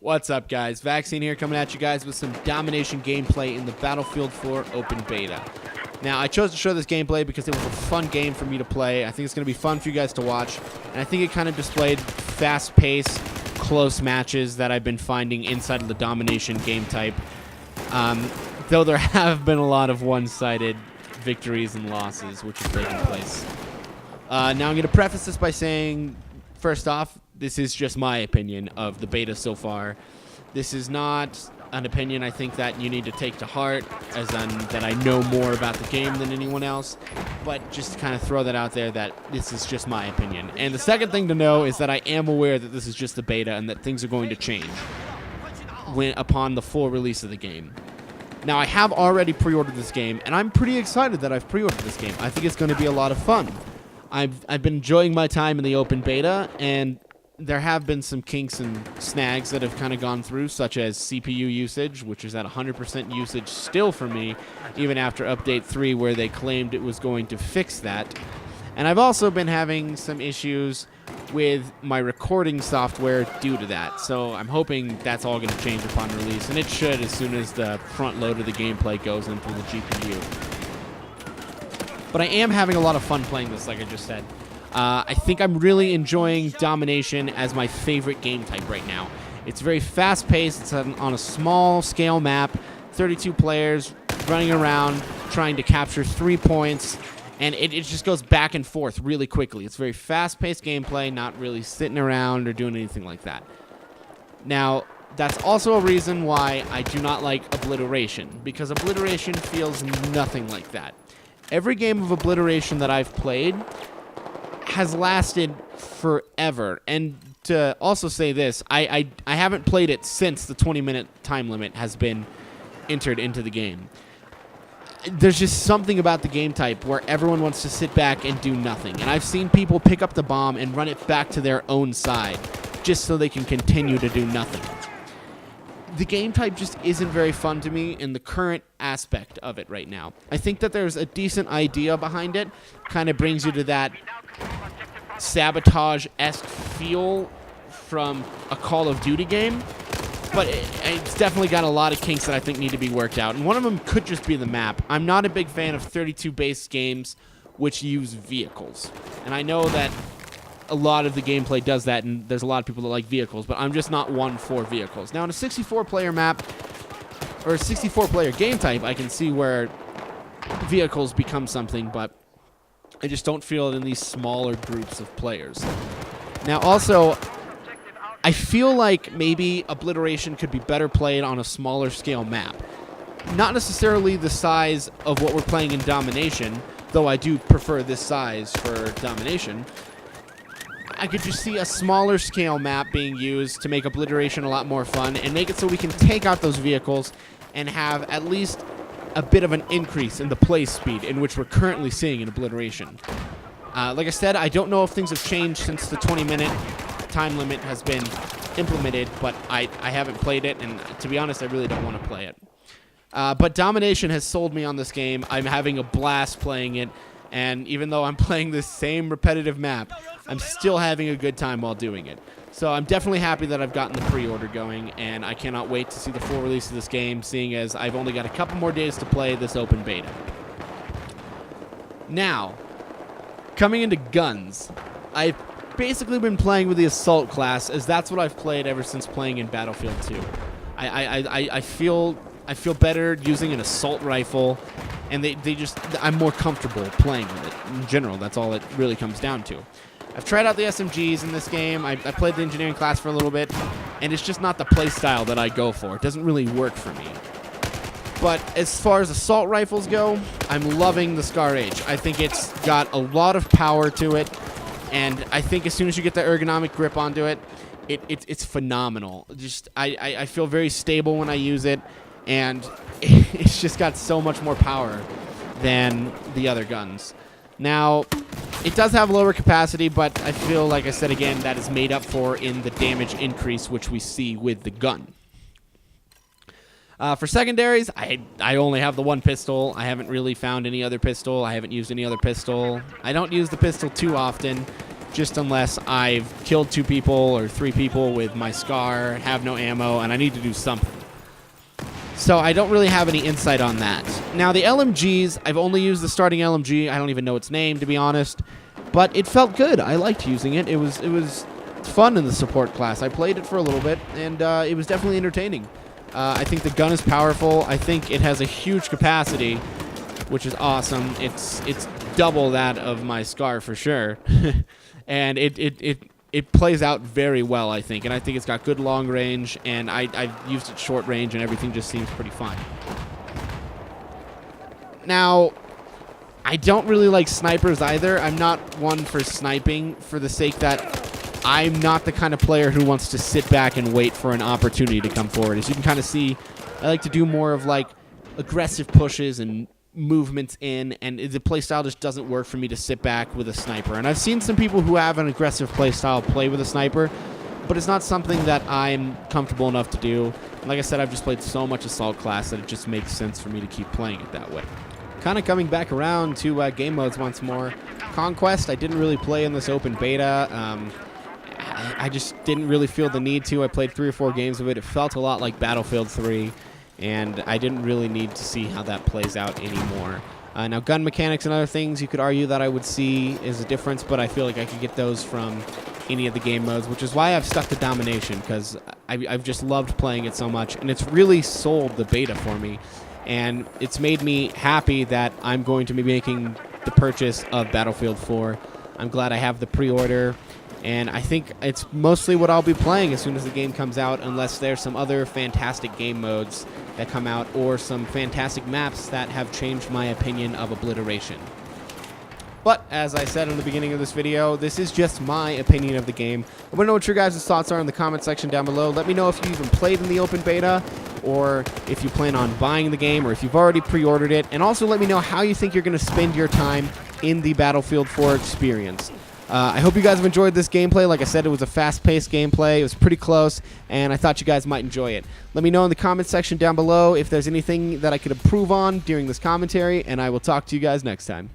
What's up, guys? Vaccine here, coming at you guys with some Domination gameplay in the Battlefield 4 open beta. Now, I chose to show this gameplay because it was a fun game for me to play. I think it's going to be fun for you guys to watch, and I think it kind of displayed fast-paced, close matches that I've been finding inside of the Domination game type. Though there have been a lot of one-sided victories and losses which have taken place. Now, I'm going to preface this by saying, first off, this is just my opinion of the beta so far. This is not an opinion I think that you need to take to heart, as in that I know more about the game than anyone else, but just to kind of throw that out there that this is just my opinion. And the second thing to know is that I am aware that this is just the beta and that things are going to change upon the full release of the game. Now, I have already pre-ordered this game, and I'm pretty excited that I've pre-ordered this game. I think it's going to be a lot of fun. I've been enjoying my time in the open beta, and there have been some kinks and snags that have kind of gone through, such as CPU usage, which is at 100% usage still for me, even after Update 3, where they claimed it was going to fix that. And I've also been having some issues with my recording software due to that, so I'm hoping that's all going to change upon release, and it should as soon as the front load of the gameplay goes into the GPU. But I am having a lot of fun playing this, like I just said. I think I'm really enjoying Domination as my favorite game type right now. It's very fast-paced. It's on a small-scale map, 32 players running around trying to capture 3 points, and it just goes back and forth really quickly. It's very fast-paced gameplay, not really sitting around or doing anything like that. Now, that's also a reason why I do not like Obliteration, because Obliteration feels nothing like that. Every game of Obliteration that I've played has lasted forever. And to also say this, I haven't played it since the 20-minute time limit has been entered into the game. There's just something about the game type where everyone wants to sit back and do nothing. And I've seen people pick up the bomb and run it back to their own side just so they can continue to do nothing. The game type just isn't very fun to me in the current aspect of it right now. I think that there's a decent idea behind it. Kind of brings you to that sabotage-esque feel from a Call of Duty game. But it's definitely got a lot of kinks that I think need to be worked out. And one of them could just be the map. I'm not a big fan of 32-based games which use vehicles. And I know that a lot of the gameplay does that, and there's a lot of people that like vehicles, but I'm just not one for vehicles. Now, in a 64-player map, or a 64-player game type, I can see where vehicles become something, but I just don't feel it in these smaller groups of players. Now, also, I feel like maybe Obliteration could be better played on a smaller scale map. Not necessarily the size of what we're playing in Domination, though I do prefer this size for Domination. I could just see a smaller scale map being used to make Obliteration a lot more fun and make it so we can take out those vehicles and have at least a bit of an increase in the play speed in which we're currently seeing in Obliteration. Like I said, I don't know if things have changed since the 20-minute time limit has been implemented, but I haven't played it, and to be honest, I really don't want to play it. But Domination has sold me on this game. I'm having a blast playing it. And even though I'm playing this same repetitive map, I'm still having a good time while doing it. So I'm definitely happy that I've gotten the pre-order going, and I cannot wait to see the full release of this game, seeing as I've only got a couple more days to play this open beta. Now, coming into guns, I've basically been playing with the Assault class, as that's what I've played ever since playing in Battlefield 2. I feel better using an assault rifle, and I'm more comfortable playing with it. In general, that's all it really comes down to. I've tried out the SMGs in this game. I played the engineering class for a little bit, and it's just not the play style that I go for. It doesn't really work for me. But as far as assault rifles go, I'm loving the Scar H. I think it's got a lot of power to it, and I think as soon as you get the ergonomic grip onto it, it's phenomenal. I feel very stable when I use it, and it's just got so much more power than the other guns. Now, it does have lower capacity, but I feel, like I said again, that is made up for in the damage increase which we see with the gun. For secondaries, I only have the one pistol. I haven't really found any other pistol. I haven't used any other pistol. I don't use the pistol too often. just unless I've killed 2 people or 3 people with my Scar, have no ammo, and I need to do something. So I don't really have any insight on that. Now, the LMGs, I've only used the starting LMG. I don't even know its name, to be honest. But it felt good. I liked using it. It was fun in the support class. I played it for a little bit, and it was definitely entertaining. I think the gun is powerful. I think it has a huge capacity, which is awesome. It's double that of my Scar for sure. And it plays out very well, I think. And I think it's got good long range, and I've used it short range, and everything just seems pretty fine. Now, I don't really like snipers either. I'm not one for sniping for the sake that I'm not the kind of player who wants to sit back and wait for an opportunity to come forward. As you can kind of see, I like to do more of like aggressive pushes and movements in, and the playstyle just doesn't work for me to sit back with a sniper. And I've seen some people who have an aggressive playstyle play with a sniper, but it's not something that I'm comfortable enough to do. And like I said, I've just played so much assault class that it just makes sense for me to keep playing it that way. Kind of coming back around to game modes once more. Conquest, I didn't really play in this open beta. I just didn't really feel the need to. I played 3 or 4 games of it. It felt a lot like Battlefield 3. And I didn't really need to see how that plays out anymore. Now, gun mechanics and other things, you could argue that I would see is a difference, but I feel like I could get those from any of the game modes, which is why I've stuck to Domination, because I've just loved playing it so much, and it's really sold the beta for me, and it's made me happy that I'm going to be making the purchase of Battlefield 4. I'm glad I have the pre-order. And I think it's mostly what I'll be playing as soon as the game comes out, unless there's some other fantastic game modes that come out or some fantastic maps that have changed my opinion of Obliteration. But, as I said in the beginning of this video, this is just my opinion of the game. I want to know what your guys' thoughts are in the comment section down below. Let me know if you even played in the open beta, or if you plan on buying the game, or if you've already pre-ordered it. And also let me know how you think you're going to spend your time in the Battlefield 4 experience. I hope you guys have enjoyed this gameplay. Like I said, it was a fast-paced gameplay. It was pretty close, and I thought you guys might enjoy it. Let me know in the comment section down below if there's anything that I could improve on during this commentary, and I will talk to you guys next time.